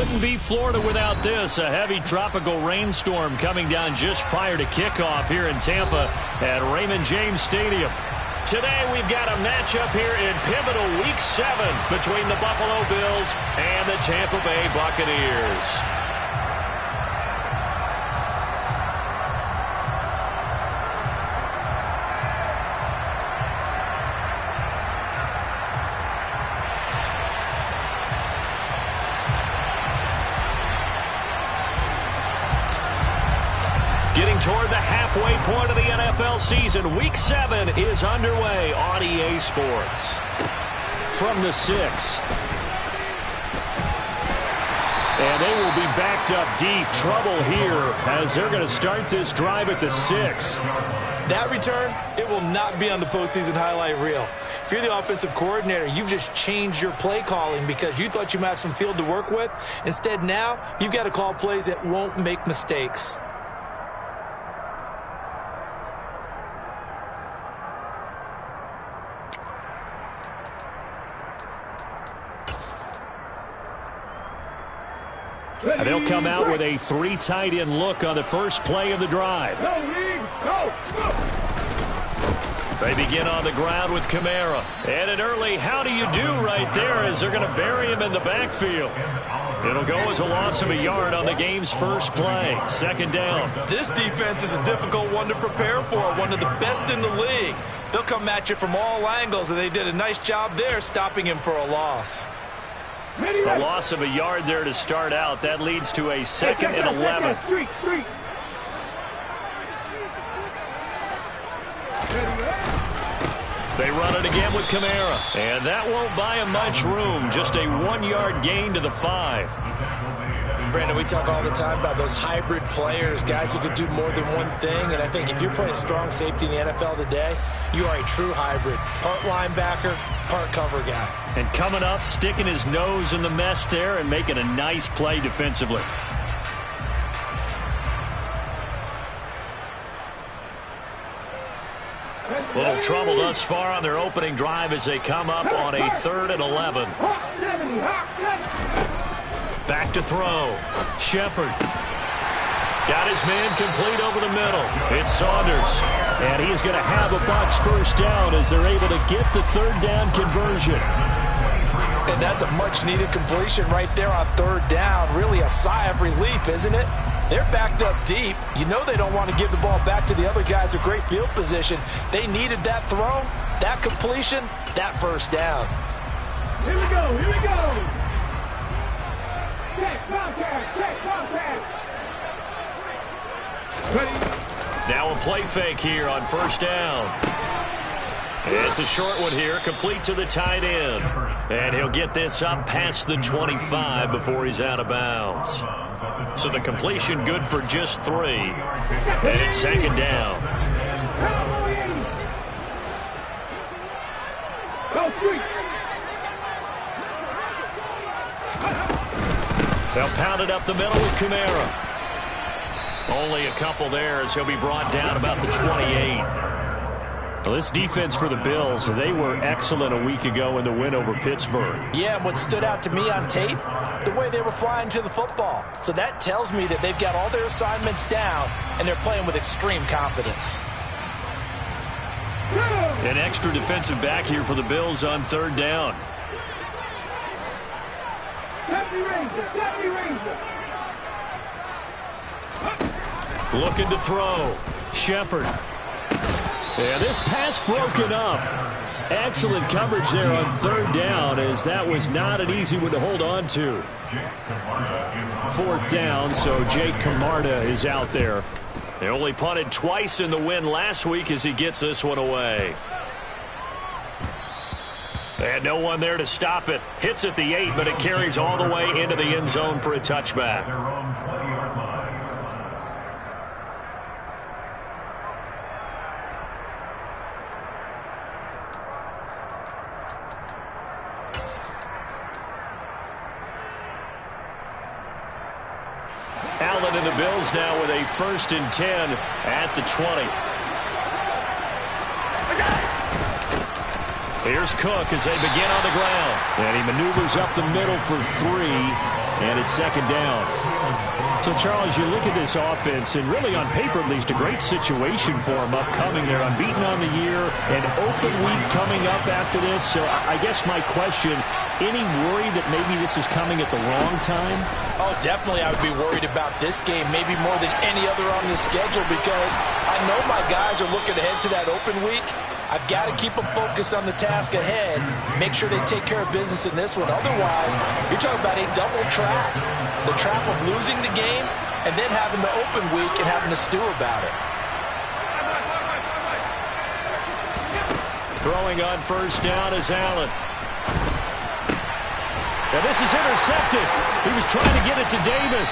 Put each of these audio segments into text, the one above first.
wouldn't be Florida without this. A heavy tropical rainstorm coming down just prior to kickoff here in Tampa at Raymond James Stadium. Today we've got a matchup here in pivotal Week 7 between the Buffalo Bills and the Tampa Bay Buccaneers. Getting toward the halfway point of the NFL season, Week 7 is underway on EA Sports. From the 6. And they will be backed up deep. Trouble here as they're going to start this drive at the 6. That return, it will not be on the postseason highlight reel. If you're the offensive coordinator, you've just changed your play calling because you thought you might have some field to work with. Instead, now you've got to call plays that won't make mistakes. They'll come out with a 3 tight end look on the first play of the drive. They begin on the ground with Kamara. And an early how do you do right there as they're going to bury him in the backfield. It'll go as a loss of a yard on the game's first play. Second down. This defense is a difficult one to prepare for, one of the best in the league. They'll come at you from all angles, and they did a nice job there stopping him for a loss. A loss of a yard there to start out. That leads to a 2nd and 11. They run it again with Kamara. And that won't buy him much room. Just a 1-yard gain to the 5. Brandon, we talk all the time about those hybrid players, guys who could do more than one thing. And I think if you're playing strong safety in the NFL today, you are a true hybrid. Part linebacker, part cover guy. And coming up, sticking his nose in the mess there and making a nice play defensively. Little trouble thus far on their opening drive as they come up on a 3rd and 11. Back to throw. Shepard. Got his man complete over the middle. It's Saunders. And he is going to have a Bucs first down as they're able to get the 3rd down conversion. And that's a much-needed completion right there on 3rd down. Really a sigh of relief, isn't it? They're backed up deep. You know they don't want to give the ball back to the other guys with great field position. They needed that throw, that completion, that first down. Here we go, here we go. Check contact, check contact. Now a play fake here on first down. It's a short one here, complete to the tight end. And he'll get this up past the 25 before he's out of bounds. So the completion good for just 3. And it's 2nd down. They'll pound it up the middle with Kamara. Only a couple there as he'll be brought down about the 28. Well, this defense for the Bills, they were excellent a week ago in the win over Pittsburgh. Yeah, and what stood out to me on tape, the way they were flying to the football. So that tells me that they've got all their assignments down, and they're playing with extreme confidence. An extra defensive back here for the Bills on 3rd down. Looking to throw. Shepard. Yeah, this pass broken up. Excellent coverage there on 3rd down as that was not an easy one to hold on to. 4th down, so Jake Camarda is out there. They only punted twice in the win last week as he gets this one away. They had no one there to stop it. Hits at the 8, but it carries all the way into the end zone for a touchback. Allen and the Bills now with a 1st and 10 at the 20. Here's Cook as they begin on the ground. And he maneuvers up the middle for 3, and it's second down. So, Charles, you look at this offense, and really on paper at least a great situation for them upcoming. They're unbeaten on the year, an open week coming up after this. So I guess my question, any worry that maybe this is coming at the wrong time? Oh, definitely I would be worried about this game, maybe more than any other on the schedule, because I know my guys are looking ahead to that open week. I've got to keep them focused on the task ahead, make sure they take care of business in this one. Otherwise, you're talking about a double trap. The trap of losing the game and then having the open week and having to stew about it. Throwing on first down is Allen. And this is intercepted. He was trying to get it to Davis.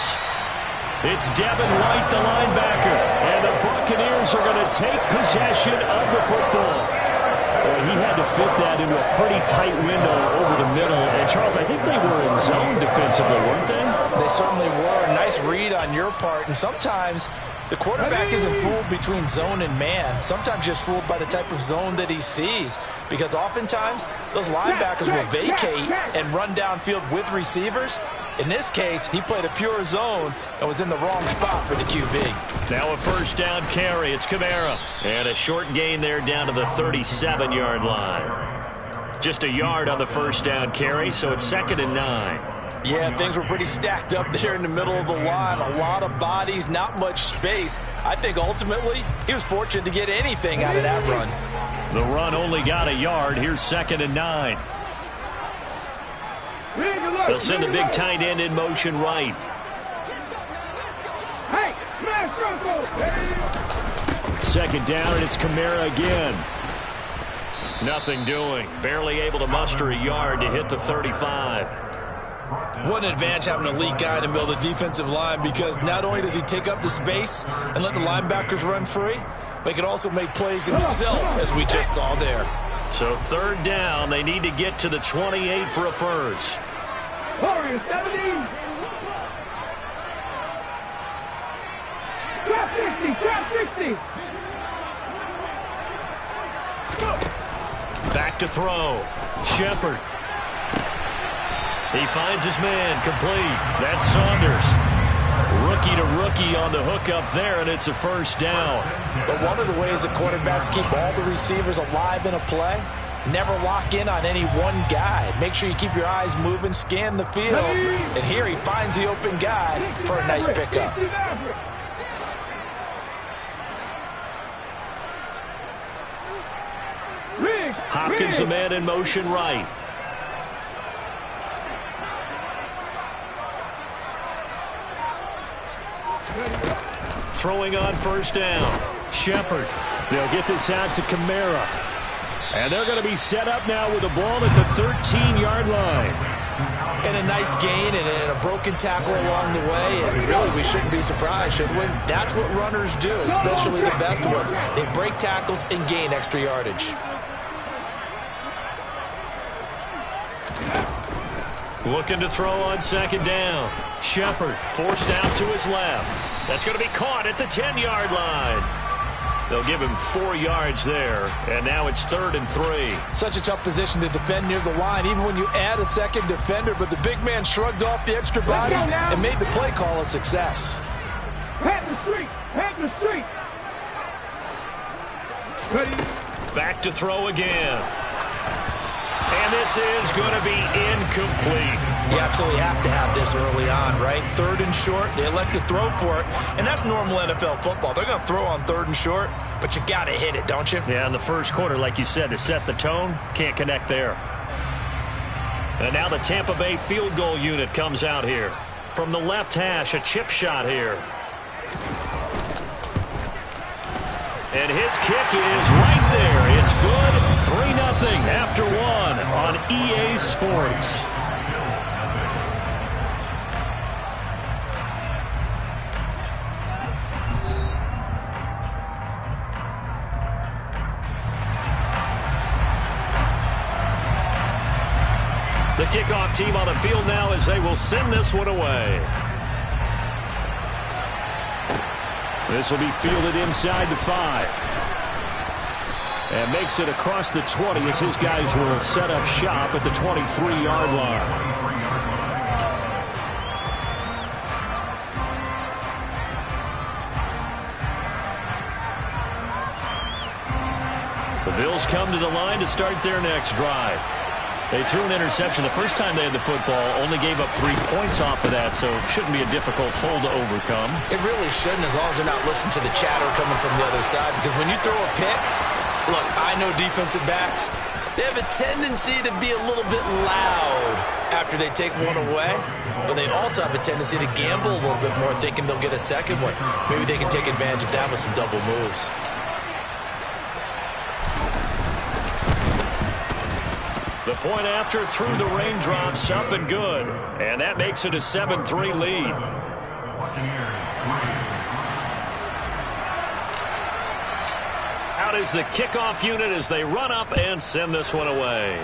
It's Devin White, the linebacker. And the Buccaneers are going to take possession of the football. Well, he had to fit that into a pretty tight window over the middle. And, Charles, I think they were in zone defensively, weren't they? They certainly were. Nice read on your part. And sometimes the quarterback isn't fooled between zone and man. Sometimes just fooled by the type of zone that he sees. Because oftentimes those linebackers will vacate and run downfield with receivers. In this case, he played a pure zone and was in the wrong spot for the QB. Now a first down carry. It's Kamara. And a short gain there down to the 37-yard line. Just a yard on the first down carry, so it's 2nd and 9. Yeah, things were pretty stacked up there in the middle of the line. A lot of bodies, not much space. I think ultimately he was fortunate to get anything out of that run. The run only got a yard. Here's 2nd and 9. They'll send the big tight end in motion right. Second down, and it's Kamara again. Nothing doing. Barely able to muster a yard to hit the 35. What an advantage having an elite guy in the middle of the defensive line, because not only does he take up the space and let the linebackers run free, but he can also make plays himself, as we just saw there. So 3rd down, they need to get to the 28 for a first. Warriors 70. Trap 60. Back to throw. Shepard. He finds his man, complete. That's Saunders. Rookie to rookie on the hook up there, and it's a first down. But one of the ways that quarterbacks keep all the receivers alive in a play, never lock in on any one guy. Make sure you keep your eyes moving, scan the field. And here he finds the open guy for a nice pickup. Hopkins, the man in motion right. Throwing on first down. Shepard. They'll get this out to Kamara. And they're going to be set up now with the ball at the 13-yard line. And a nice gain and a broken tackle along the way. And really, we shouldn't be surprised, should we? That's what runners do, especially the best ones. They break tackles and gain extra yardage. Looking to throw on second down. Shepard forced out to his left. That's going to be caught at the 10-yard line. They'll give him 4 yards there, and now it's 3rd and 3. Such a tough position to defend near the line, even when you add a second defender, but the big man shrugged off the extra body and made the play call a success. Pat the street. Ready. Back to throw again. And this is going to be incomplete. You absolutely have to have this early on, right? 3rd and short, they elect to throw for it, and that's normal NFL football. They're going to throw on 3rd and short, but you got to hit it, don't you? Yeah, in the first quarter, like you said, to set the tone, can't connect there. And now the Tampa Bay field goal unit comes out here. From the left hash, a chip shot here. And his kick is right there. It's good. 3-0 after 1 on EA Sports. The kickoff team on the field now as they will send this one away. This will be fielded inside the 5. And makes it across the 20 as his guys will set up shop at the 23-yard line. The Bills come to the line to start their next drive. They threw an interception the first time they had the football, only gave up 3 points off of that, so it shouldn't be a difficult hole to overcome. It really shouldn't, as long as they're not listening to the chatter coming from the other side, because when you throw a pick, look, I know defensive backs, they have a tendency to be a little bit loud after they take one away, but they also have a tendency to gamble a little bit more, thinking they'll get a second one. Maybe they can take advantage of that with some double moves. The point after through the raindrops, up and good. And that makes it a 7-3 lead. Out is the kickoff unit as they run up and send this one away.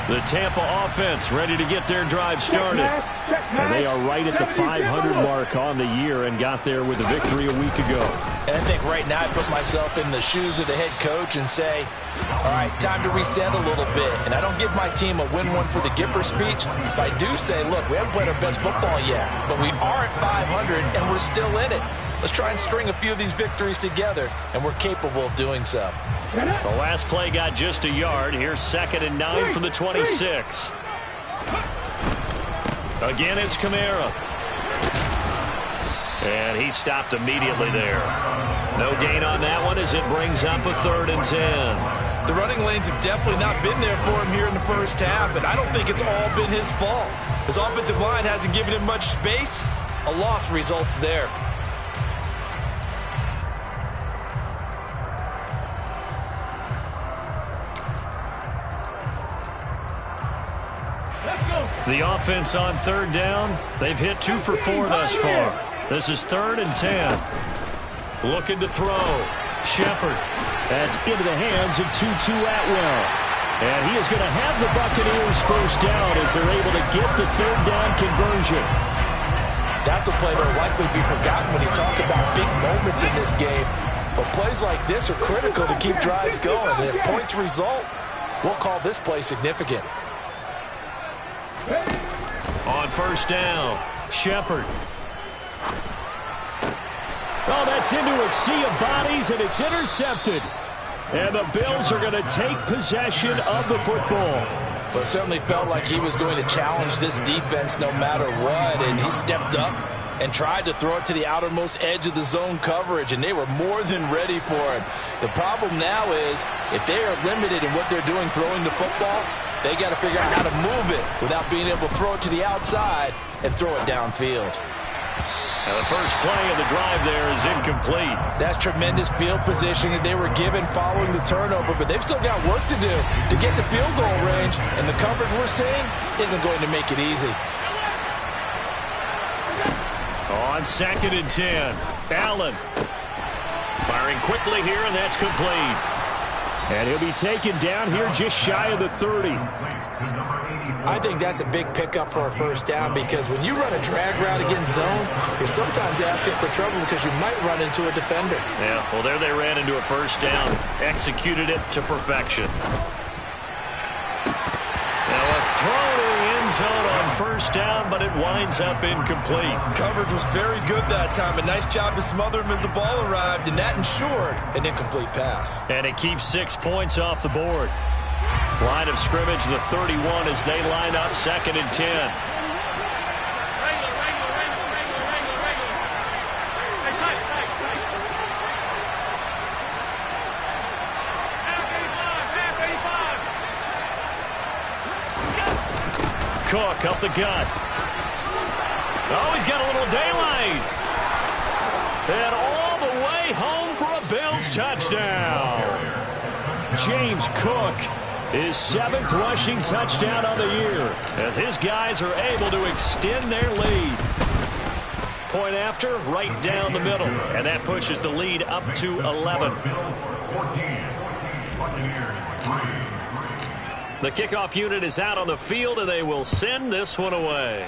The Tampa offense ready to get their drive started. And they are right at the 500 mark on the year and got there with a victory a week ago. And I think right now I put myself in the shoes of the head coach and say, all right, time to reset a little bit. And I don't give my team a win one for the Gipper speech, but I do say, look, we haven't played our best football yet, but we are at 500 and we're still in it. Let's try and string a few of these victories together, and we're capable of doing so. The last play got just a yard. Here's 2nd and 9 from the 26. Again, it's Kamara. And he stopped immediately there. No gain on that one as it brings up a 3rd and 10. The running lanes have definitely not been there for him here in the first half, and I don't think it's all been his fault. His offensive line hasn't given him much space. A loss results there. The offense on 3rd down. They've hit 2 for 4 thus far. This is 3rd and 10. Looking to throw. Shepard. That's into the hands of Tutu Atwell. And he is going to have the Buccaneers first down as they're able to get the 3rd down conversion. That's a play that will likely be forgotten when you talk about big moments in this game. But plays like this are critical to keep drives going. And if points result, we'll call this play significant. On 1st down, Shepard. Oh, that's into a sea of bodies, and it's intercepted. And the Bills are going to take possession of the football. Well, it certainly felt like he was going to challenge this defense no matter what, and he stepped up and tried to throw it to the outermost edge of the zone coverage, and they were more than ready for him. The problem now is if they are limited in what they're doing throwing the football, they got to figure out how to move it without being able to throw it to the outside and throw it downfield. And the first play of the drive there is incomplete. That's tremendous field position that they were given following the turnover, but they've still got work to do to get the field goal range, and the coverage we're seeing isn't going to make it easy. On 2nd and 10, Allen firing quickly here, and that's complete. And he'll be taken down here just shy of the 30. I think that's a big pickup for a first down because when you run a drag route against zone, you're sometimes asking for trouble because you might run into a defender. Yeah, well, there they ran into a first down. Executed it to perfection. Now a throw to the end zone on 1st down, but it winds up incomplete. Coverage was very good that time. A nice job to smother him as the ball arrived, and that ensured an incomplete pass. And it keeps 6 points off the board. Line of scrimmage, the 31 as they line up 2nd and 10. Cook up the gut. Oh, he's got a little daylight. And all the way home for a Bills touchdown. James Cook, his 7th rushing touchdown on the year, as his guys are able to extend their lead. Point after, right down the middle, and that pushes the lead up to 11. The kickoff unit is out on the field, and they will send this one away.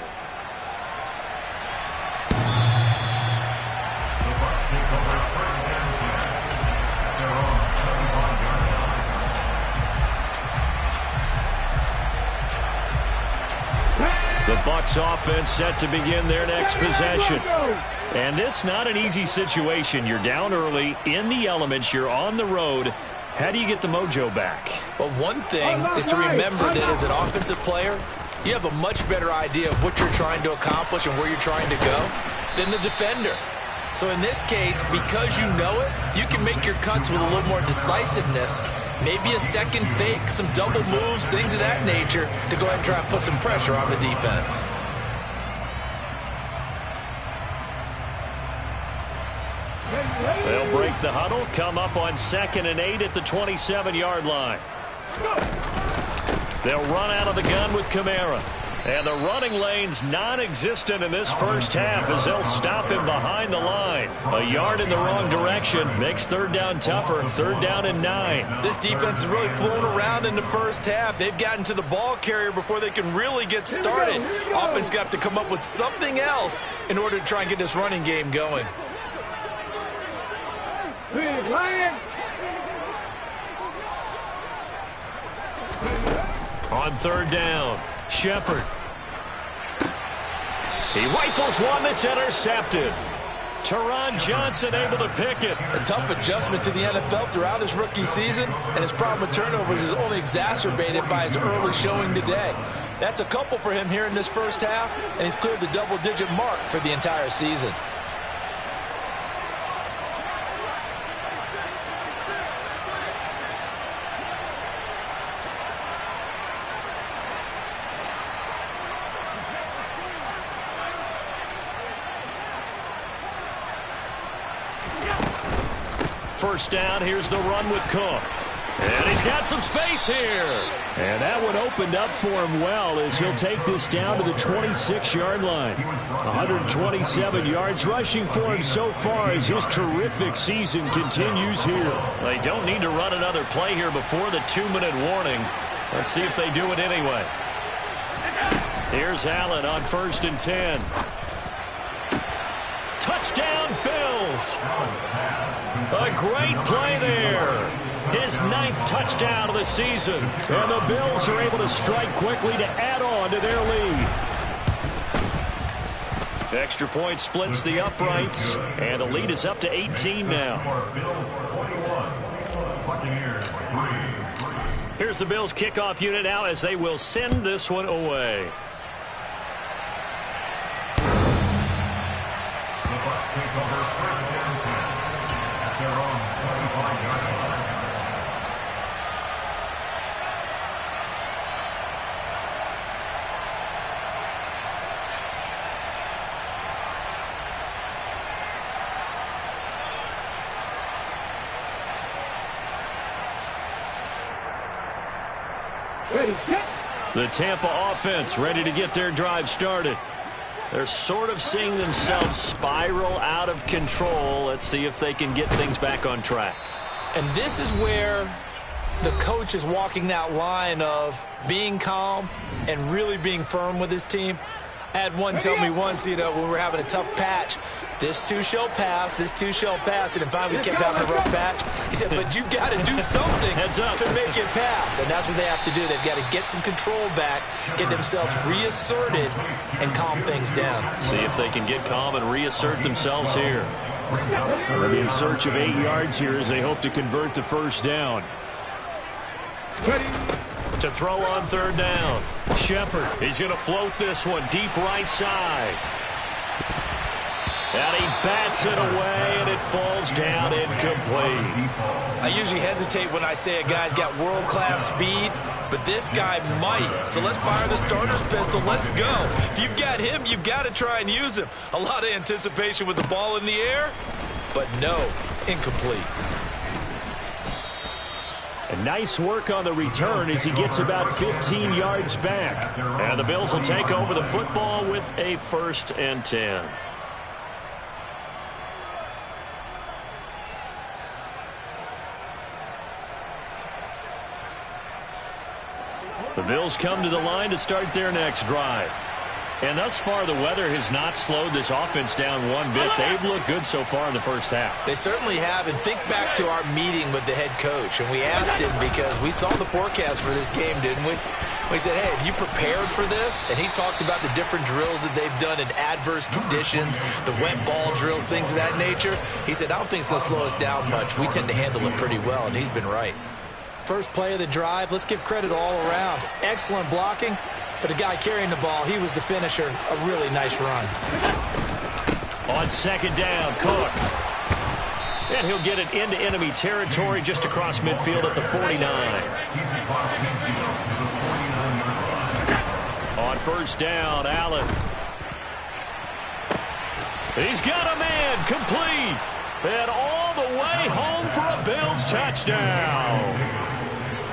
The Bucs offense set to begin their next possession. And this not an easy situation. You're down early, in the elements, you're on the road. How do you get the mojo back? Well, one thing is to remember that as an offensive player, you have a much better idea of what you're trying to accomplish and where you're trying to go than the defender. So in this case, because you know it, you can make your cuts with a little more decisiveness. Maybe a second fake, some double moves, things of that nature to go ahead and try and put some pressure on the defense. They'll break the huddle, come up on 2nd and 8 at the 27-yard line. They'll run out of the gun with Kamara. And the running lane's non-existent in this first half as they'll stop him behind the line. A yard in the wrong direction makes 3rd down tougher. 3rd down and 9. This defense is really flown around in the first half. They've gotten to the ball carrier before they can really get started. Offense got to come up with something else in order to try and get this running game going. On 3rd down, Shepard. He rifles one that's intercepted. Teron Johnson able to pick it. A tough adjustment to the NFL throughout his rookie season, and his problem with turnovers is only exacerbated by his early showing today. That's a couple for him here in this first half, and he's cleared the double-digit mark for the entire season. First down, here's the run with Cook. And he's got some space here. And that one opened up for him well as he'll take this down to the 26-yard line. 127 yards rushing for him so far as his terrific season continues here. They don't need to run another play here before the 2-minute warning. Let's see if they do it anyway. Here's Allen on 1st and 10. Touchdown, Bills. A great play there. His 9th touchdown of the season. And the Bills are able to strike quickly to add on to their lead. Extra point splits the uprights. And the lead is up to 18 now. Here's the Bills kickoff unit now as they will send this one away. The Tampa offense ready to get their drive started. They're sort of seeing themselves spiral out of control. Let's see if they can get things back on track. And this is where the coach is walking that line of being calm and really being firm with his team. I had one tell me once, when we were having a tough patch, this too shall pass, this too shall pass. And finally we kept having a rough patch. He said, but you got to do something to make it pass. And that's what they have to do. They've got to get some control back, get themselves reasserted, and calm things down. See if they can get calm and reassert themselves here. They'll be in search of 8 yards here as they hope to convert the first down. To throw on 3rd down. Shepard, he's going to float this one deep right side. And he bats it away, and it falls down incomplete. I usually hesitate when I say a guy's got world-class speed, but this guy might. So let's fire the starter's pistol. Let's go. If you've got him, you've got to try and use him. A lot of anticipation with the ball in the air, but no, incomplete. And nice work on the return as he gets about 15 yards back. And the Bills will take over the football with a 1st and 10. The Bills come to the line to start their next drive. And thus far, the weather has not slowed this offense down one bit. They've looked good so far in the first half. They certainly have. And think back to our meeting with the head coach. And we asked him because we saw the forecast for this game, didn't we? We said, hey, have you prepared for this? And he talked about the different drills that they've done in adverse conditions, the wet ball drills, things of that nature. He said, I don't think it's going to slow us down much. We tend to handle it pretty well, and he's been right. First play of the drive, let's give credit all around. Excellent blocking. But the guy carrying the ball, he was the finisher. A really nice run. On second down, Cook. And he'll get it into enemy territory just across midfield at the 49. On first down, Allen. He's got a man, complete. And all the way home for a Bills touchdown.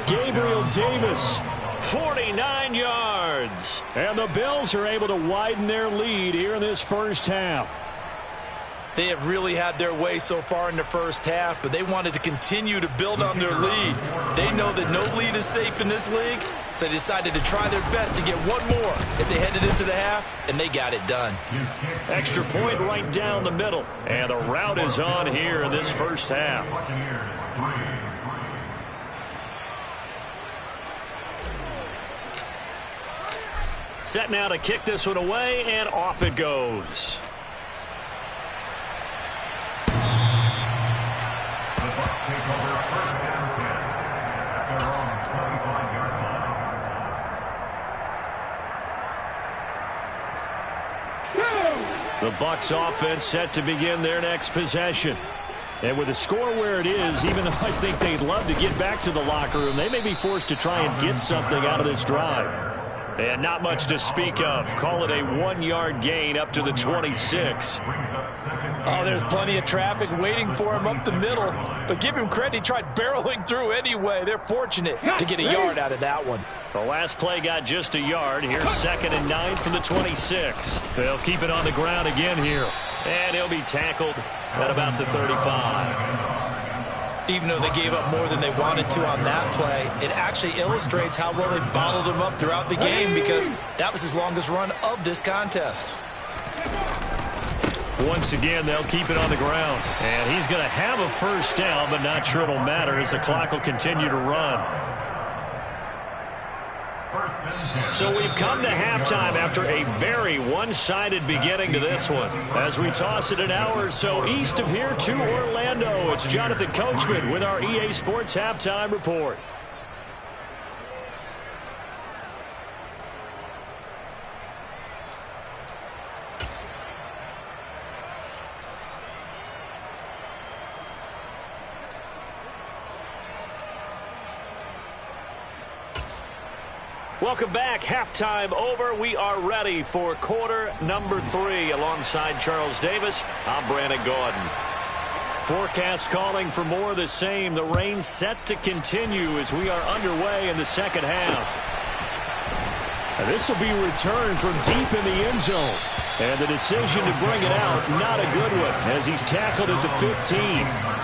Gabriel Davis. 49 yards. And the Bills are able to widen their lead here in this first half. They have really had their way so far in the first half, but they wanted to continue to build on their lead. They know that no lead is safe in this league, so they decided to try their best to get one more as they headed into the half, and they got it done. Extra point right down the middle, and the route is on here in this first half. Set now to kick this one away, and off it goes. The Bucs offense set to begin their next possession. And with the score where it is, even though I think they'd love to get back to the locker room, they may be forced to try and get something out of this drive. And not much to speak of. Call it a 1-yard gain up to the 26. Oh, there's plenty of traffic waiting for him up the middle. But give him credit, he tried barreling through anyway. They're fortunate to get a yard out of that one. The last play got just a yard. Here's 2nd and 9 from the 26. They'll keep it on the ground again here. And he'll be tackled at about the 35. Even though they gave up more than they wanted to on that play, it actually illustrates how well they bottled him up throughout the game because that was his longest run of this contest. Once again, they'll keep it on the ground. And he's going to have a first down, but not sure it'll matter as the clock will continue to run. So we've come to halftime after a very one-sided beginning to this one. As we toss it an hour or so east of here to Orlando, it's Jonathan Coachman with our EA Sports Halftime Report. Welcome back. Halftime over. We are ready for quarter number 3. Alongside Charles Davis, I'm Brandon Gordon. Forecast calling for more of the same. The rain set to continue as we are underway in the second half. And this will be returned from deep in the end zone. And the decision to bring it out, not a good one, as he's tackled at the 15.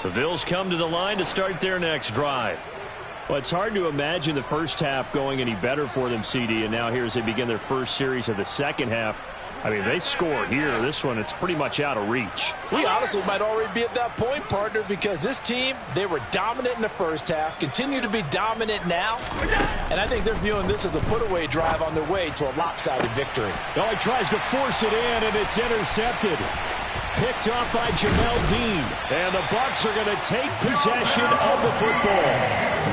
The Bills come to the line to start their next drive. Well, it's hard to imagine the first half going any better for them, CD, and now here as they begin their first series of the second half. I mean, they score here. This one, it's pretty much out of reach. We honestly might already be at that point, partner, because this team, they were dominant in the first half, continue to be dominant now, and I think they're viewing this as a put-away drive on their way to a lopsided victory. Oh, he tries to force it in, and it's intercepted. Picked off by Jamel Dean. And the Bucs are going to take possession of the football.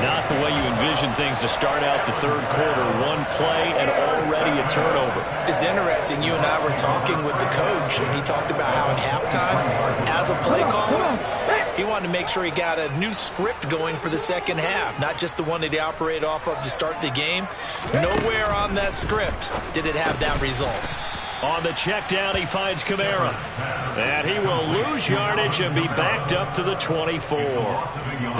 Not the way you envision things to start out the third quarter. One play and already a turnover. It's interesting. You and I were talking with the coach, and he talked about how at halftime, as a play caller, he wanted to make sure he got a new script going for the second half, not just the one that he operated off of to start the game. Nowhere on that script did it have that result. On the check down, he finds Kamara. And he will lose yardage and be backed up to the 24.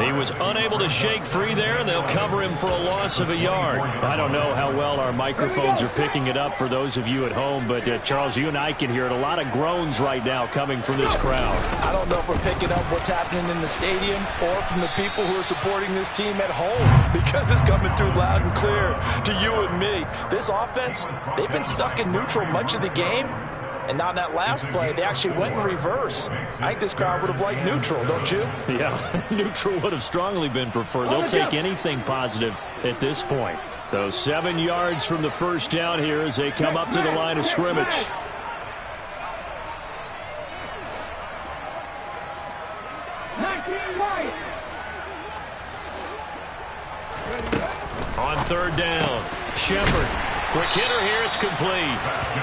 He was unable to shake free there, and they'll cover him for a loss of a yard. I don't know how well our microphones are picking it up for those of you at home, but Charles, you and I can hear it. A lot of groans right now coming from this crowd. I don't know if we're picking up what's happening in the stadium or from the people who are supporting this team at home, because it's coming through loud and clear to you and me. This offense, they've been stuck in neutral much of the game, and on that last play, they actually went in reverse. I think this crowd would have liked neutral, don't you? Yeah, neutral would have strongly been preferred. They'll take anything positive at this point. So 7 yards from the first down here as they come up to the line of scrimmage. On third down, Shepard. Quick hitter here, it's complete.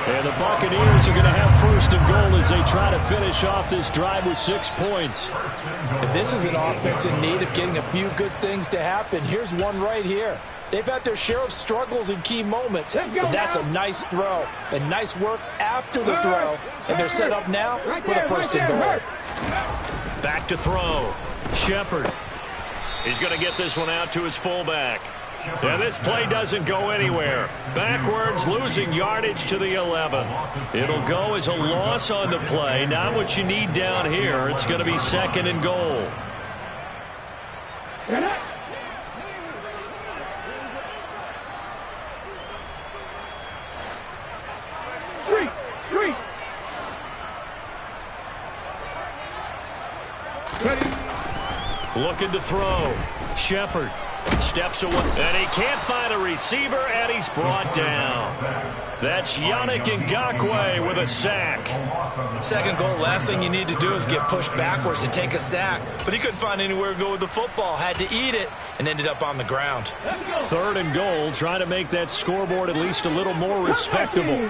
And the Buccaneers are going to have first and goal as they try to finish off this drive with 6 points. If this is an offense in need of getting a few good things to happen, here's one right here. They've had their share of struggles in key moments, but that's a nice throw and nice work after the throw, and they're set up now with a first and goal. Back to throw. Shepard. He's going to get this one out to his fullback. And this play doesn't go anywhere. Backwards, losing yardage to the 11. It'll go as a loss on the play. Not what you need down here. It's going to be second and goal. Looking to throw. Shepard. Steps away, and he can't find a receiver, and he's brought down. That's Yannick Ngakoue with a sack. Second goal, last thing you need to do is get pushed backwards to take a sack. But he couldn't find anywhere to go with the football, had to eat it, and ended up on the ground. Third and goal, trying to make that scoreboard at least a little more respectable.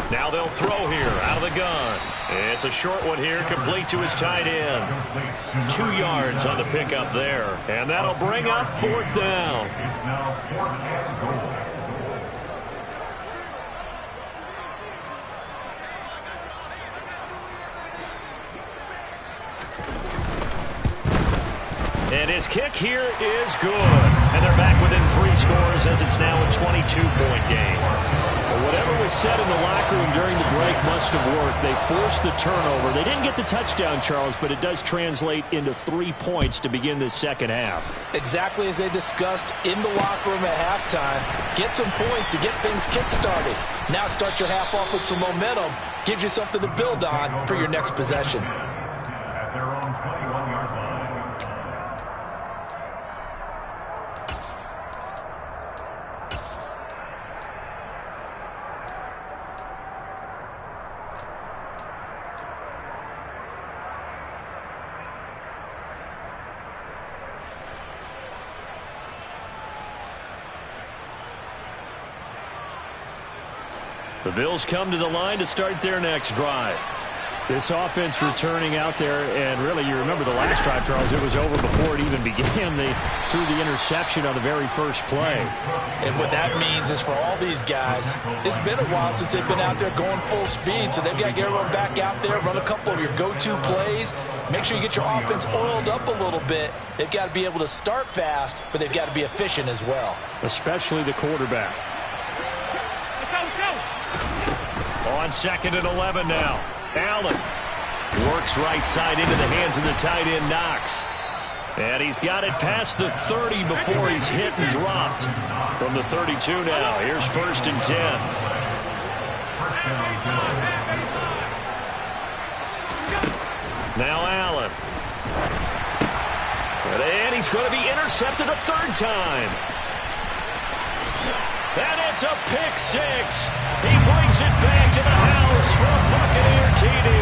Now they'll throw here out of the gun. It's a short one here, complete to his tight end. 2 yards on the pickup there. And that'll bring up fourth down. And his kick here is good. And they're back within 3 scores as it's now a 22-point game. Whatever was said in the locker room during the break must have worked. They forced the turnover. They didn't get the touchdown, Charles, but it does translate into 3 points to begin this second half. Exactly as they discussed in the locker room at halftime. Get some points to get things kick-started. Now start your half off with some momentum. Gives you something to build on for your next possession. At their own 21-yard line. The Bills come to the line to start their next drive. This offense returning out there, and really, you remember the last drive, Charles, it was over before it even began. They threw the interception on the very first play. And what that means is for all these guys, it's been a while since they've been out there going full speed, so they've got to get everyone back out there, run a couple of your go-to plays, make sure you get your offense oiled up a little bit. They've got to be able to start fast, but they've got to be efficient as well. Especially the quarterback. On second and 11 now. Allen works right side into the hands of the tight end, Knox. And he's got it past the 30 before he's hit and dropped. From the 32 now, here's first and 10. Now Allen. And he's going to be intercepted a third time. And it's a pick six. He brings it back to the house for a Buccaneer TD.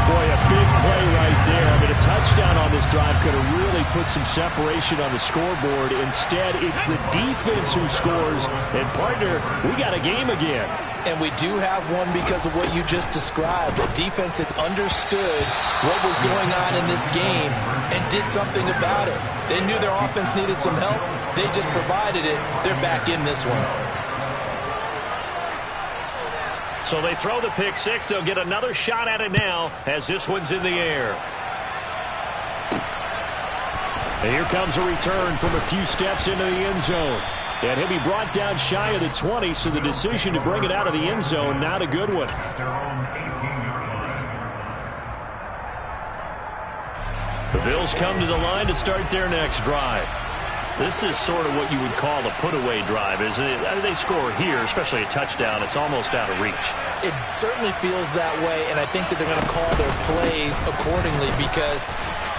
Boy, a big play right there. I mean, a touchdown on this drive could have really put some separation on the scoreboard. Instead, it's the defense who scores. And, partner, we got a game again. And we do have one because of what you just described. The defense had understood what was going on in this game and did something about it. They knew their offense needed some help. They just provided it. They're back in this one. So they throw the pick six. They'll get another shot at it now as this one's in the air. And here comes a return from a few steps into the end zone. And he'll be brought down shy of the 20, so the decision to bring it out of the end zone, not a good one. The Bills come to the line to start their next drive. This is sort of what you would call a put-away drive, isn't it? They score here, especially a touchdown. It's almost out of reach. It certainly feels that way, and I think that they're going to call their plays accordingly because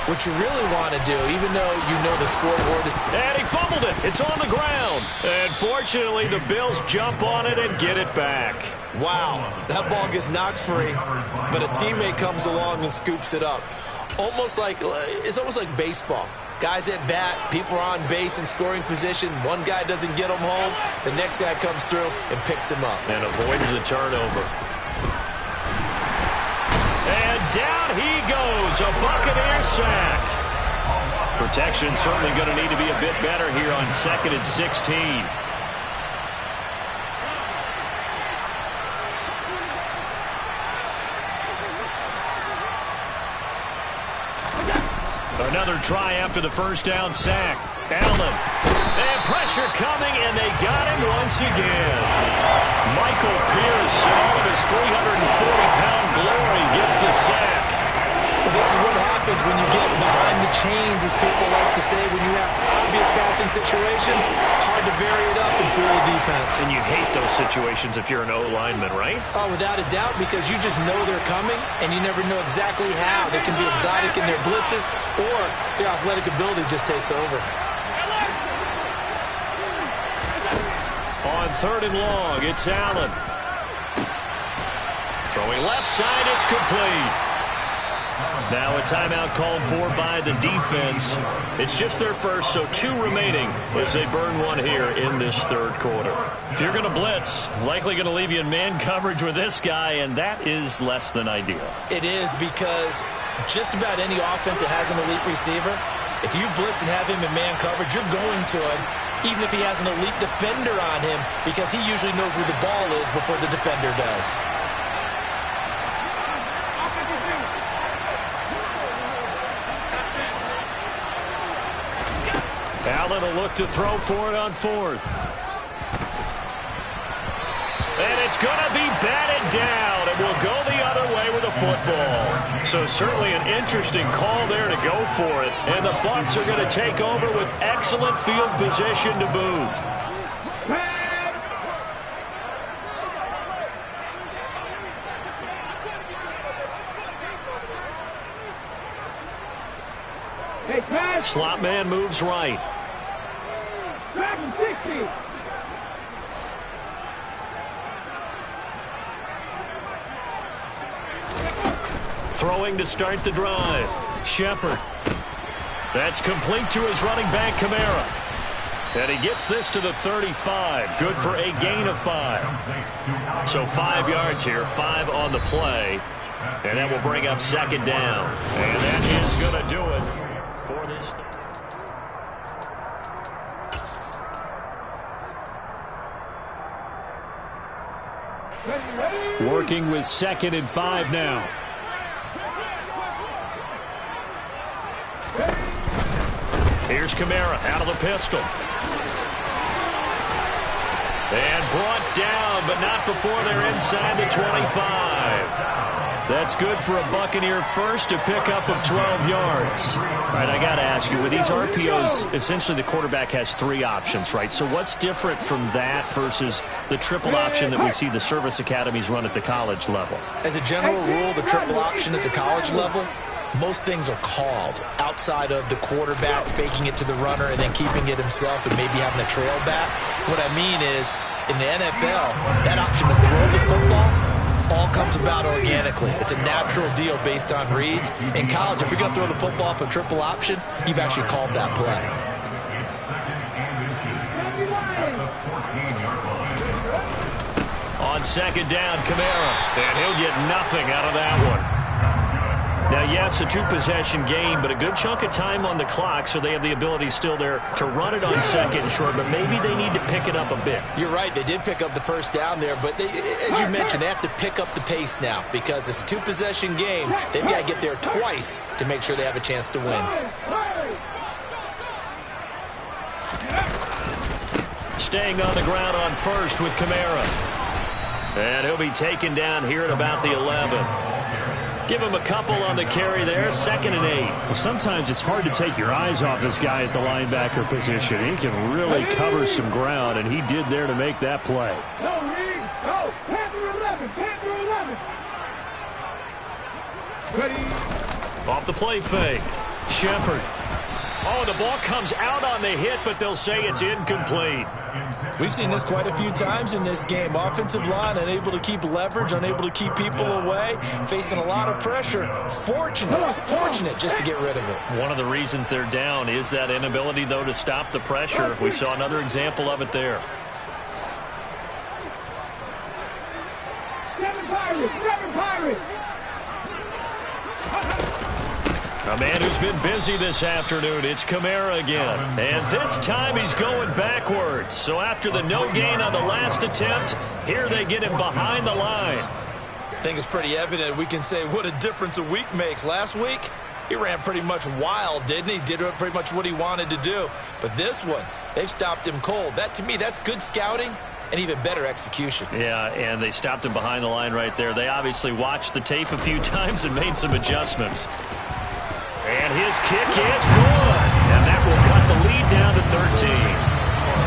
what you really want to do, even though you know the scoreboard is... And he fumbled it. It's on the ground. And fortunately, the Bills jump on it and get it back. Wow, that ball gets knocked free, but a teammate comes along and scoops it up. It's almost like baseball. Guys at bat, people are on base in scoring position. One guy doesn't get him home. The next guy comes through and picks him up. And avoids the turnover. And down he goes. A Buccaneer sack. Protection certainly going to need to be a bit better here on 2nd and 16. Another try after the first down sack. Allen. And pressure coming, and they got him once again. Michael Pierce, in all of his 340-pound glory, gets the sack. This is what happens when you get behind the chains, as people like to say, when you have obvious passing situations. Hard to vary it up and fool the defense. And you hate those situations if you're an O-lineman, right? Oh, without a doubt, because you just know they're coming, and you never know exactly how. They can be exotic in their blitzes, or their athletic ability just takes over. On 3rd and long, it's Allen. Throwing left side, it's complete. Now a timeout called for by the defense. It's just their first, so 2 remaining as they burn one here in this 3rd quarter. If you're going to blitz, likely going to leave you in man coverage with this guy, and that is less than ideal. It is, because just about any offense that has an elite receiver, if you blitz and have him in man coverage, you're going to him, even if he has an elite defender on him, because he usually knows where the ball is before the defender does. Allen will look to throw for it on 4th. And it's going to be batted down. It will go the other way with a football. So certainly an interesting call there to go for it. And the Bucs are going to take over with excellent field position to boot. Slot man moves right. 60. Throwing to start the drive. Shepard. That's complete to his running back, Kamara. And he gets this to the 35. Good for a gain of 5. So 5 yards here, 5 on the play. And that will bring up 2nd down. And that is going to do it for this. Working with 2nd and 5 now. Here's Kamara out of the pistol. And brought down, but not before they're inside the 25. That's good for a Buccaneer first to pick up of 12 yards. All right, I got to ask you, with these RPOs, essentially the quarterback has 3 options, right? So what's different from that versus the triple option that we see the service academies run at the college level? As a general rule, the triple option at the college level, most things are called outside of the quarterback faking it to the runner and then keeping it himself and maybe having a trail back. What I mean is, in the NFL, that option to throw the football all comes about organically. It's a natural deal based on reads. In college, if you're going to throw the football off a triple option, you've actually called that play. On On second down, Kamara. And he'll get nothing out of that one. Now, yes, a two-possession game, but a good chunk of time on the clock, so they have the ability still there to run it on second and short, but maybe they need to pick it up a bit. You're right. They did pick up the first down there, but as you mentioned, they have to pick up the pace now because it's a two-possession game. They've got to get there twice to make sure they have a chance to win. Staying on the ground on first with Kamara. And he'll be taken down here at about the 11. Give him a couple on the carry there, 2nd and 8. Well, sometimes it's hard to take your eyes off this guy at the linebacker position. He can really cover some ground, and he did there to make that play. No, Reed. Go. Panther 11. Panther 11. Ready. Off the play fake. Shepard. Oh, the ball comes out on the hit, but they'll say it's incomplete. We've seen this quite a few times in this game. Offensive line unable to keep leverage, unable to keep people away, facing a lot of pressure. Fortunate just to get rid of it. One of the reasons they're down is that inability, though, to stop the pressure. We saw another example of it there. 7 Pirates. 7 Pirates. A man who's been busy this afternoon, it's Kamara again. And this time he's going backwards. So after the no gain on the last attempt, here they get him behind the line. I think it's pretty evident. We can say what a difference a week makes. Last week, he ran pretty much wild, didn't he? Did pretty much what he wanted to do. But this one, they've stopped him cold. That, to me, that's good scouting and even better execution. Yeah, and they stopped him behind the line right there. They obviously watched the tape a few times and made some adjustments. And his kick is good. And that will cut the lead down to 13.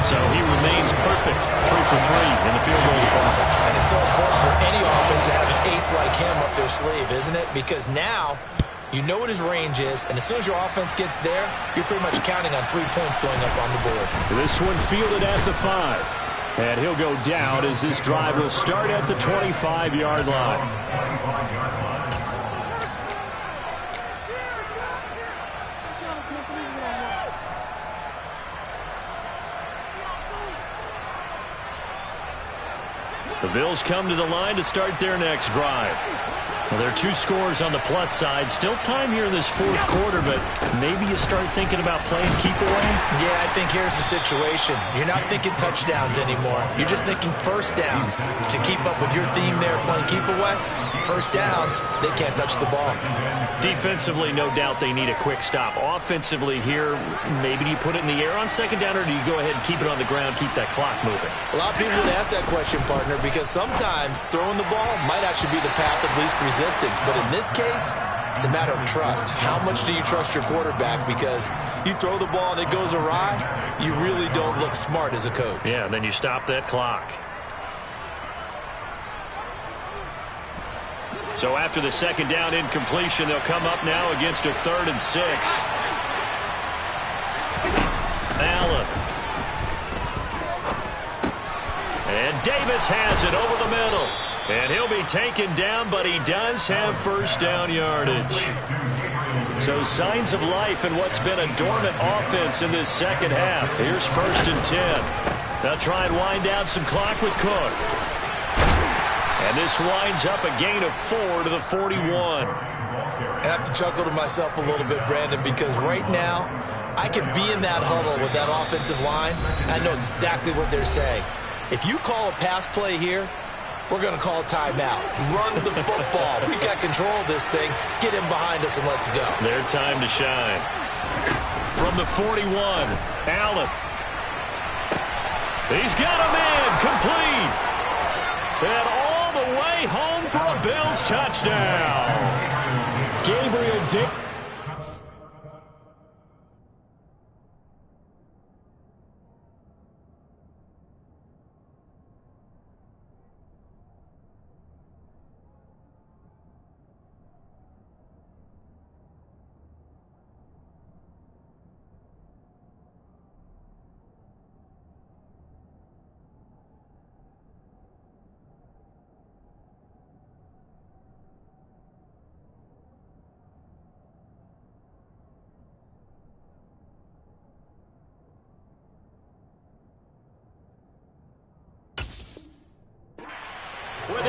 So he remains perfect, 3 for 3 in the field goal department. And it's so important for any offense to have an ace like him up their sleeve, isn't it? Because now you know what his range is, and as soon as your offense gets there, you're pretty much counting on 3 points going up on the board. This one fielded at the 5. And he'll go down as this drive will start at the 25-yard line. The Bills come to the line to start their next drive. Well, there are 2 scores on the plus side. Still time here in this 4th quarter, but maybe you start thinking about playing keep away? Yeah, I think here's the situation. You're not thinking touchdowns anymore. You're just thinking first downs. To keep up with your theme there, playing keep away, first downs, they can't touch the ball. Defensively, no doubt they need a quick stop. Offensively here, maybe you put it in the air on second down, or do you go ahead and keep it on the ground, keep that clock moving? A lot of people would ask that question, partner, because sometimes throwing the ball might actually be the path of least resistance. But in this case, it's a matter of trust. How much do you trust your quarterback? Because you throw the ball and it goes awry, you really don't look smart as a coach. Yeah, and then you stop that clock. So after the second down incompletion, they'll come up now against a 3rd and 6. Allen. And Davis has it over the middle. And he'll be taken down, but he does have first down yardage. So signs of life in what's been a dormant offense in this second half. Here's 1st and 10. They'll try and wind down some clock with Cook. And this winds up a gain of 4 to the 41. I have to chuckle to myself a little bit, Brandon, because right now I could be in that huddle with that offensive line. I know exactly what they're saying. If you call a pass play here, we're going to call a timeout. Run the football. We got control of this thing. Get him behind us and let's go. Their time to shine. From the 41, Allen. He's got a man complete. And all the way home for a Bills touchdown. Gabriel Dick.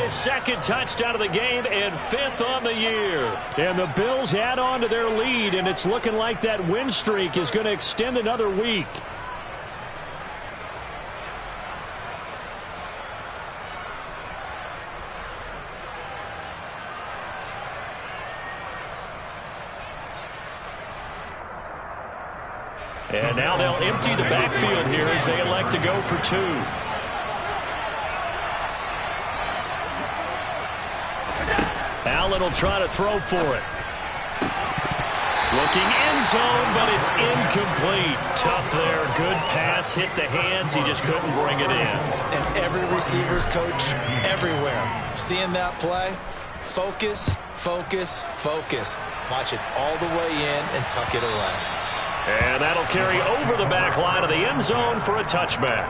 his second touchdown of the game and 5th on the year. And the Bills add on to their lead, and it's looking like that win streak is going to extend another week. And now they'll empty the backfield here as they elect to go for 2. Allen will try to throw for it. Looking end zone, but it's incomplete. Tough there. Good pass. Hit the hands. He just couldn't bring it in. And every receiver's coach everywhere. Seeing that play, focus, focus, focus. Watch it all the way in and tuck it away. And that'll carry over the back line of the end zone for a touchback.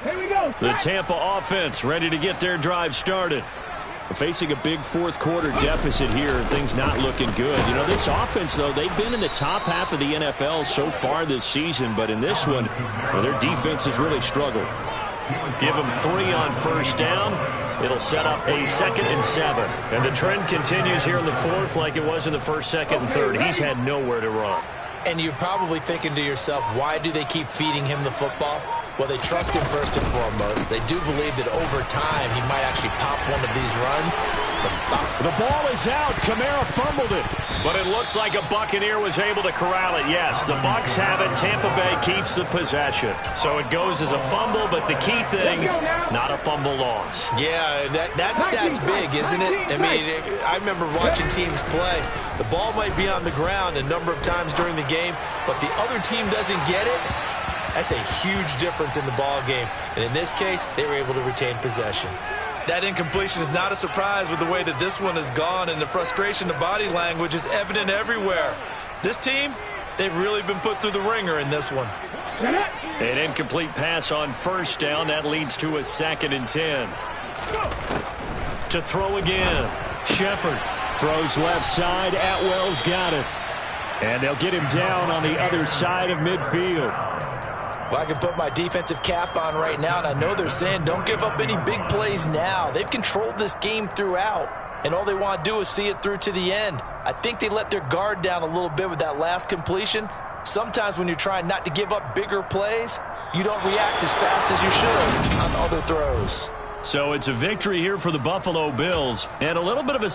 Here we go. The Tampa offense ready to get their drive started. Facing a big fourth-quarter deficit here, things not looking good. You know, this offense, though, they've been in the top half of the NFL so far this season, but in this one, well, their defense has really struggled. Give them 3 on first down. It'll set up a 2nd and 7. And the trend continues here in the 4th like it was in the 1st, 2nd, and 3rd. He's had nowhere to run. And you're probably thinking to yourself, why do they keep feeding him the football? Well, they trust him first and foremost. They do believe that over time he might actually pop one of these runs. The ball is out. Kamara fumbled it. But it looks like a Buccaneer was able to corral it. Yes, the Bucs have it. Tampa Bay keeps the possession. So it goes as a fumble, but the key thing, not a fumble loss. Yeah, that stat's big, isn't it? I mean, I remember watching teams play. The ball might be on the ground a number of times during the game, but the other team doesn't get it. That's a huge difference in the ball game. And in this case, they were able to retain possession. That incompletion is not a surprise with the way that this one has gone, and the frustration, the body language is evident everywhere. This team, they've really been put through the ringer in this one. An incomplete pass on first down. That leads to a 2nd and 10. To throw again. Shepard throws left side. Atwell's got it. And they'll get him down on the other side of midfield. Well, I can put my defensive cap on right now, and I know they're saying don't give up any big plays now. They've controlled this game throughout, and all they want to do is see it through to the end. I think they let their guard down a little bit with that last completion. Sometimes when you're trying not to give up bigger plays, you don't react as fast as you should on other throws. So it's a victory here for the Buffalo Bills, and a little bit of a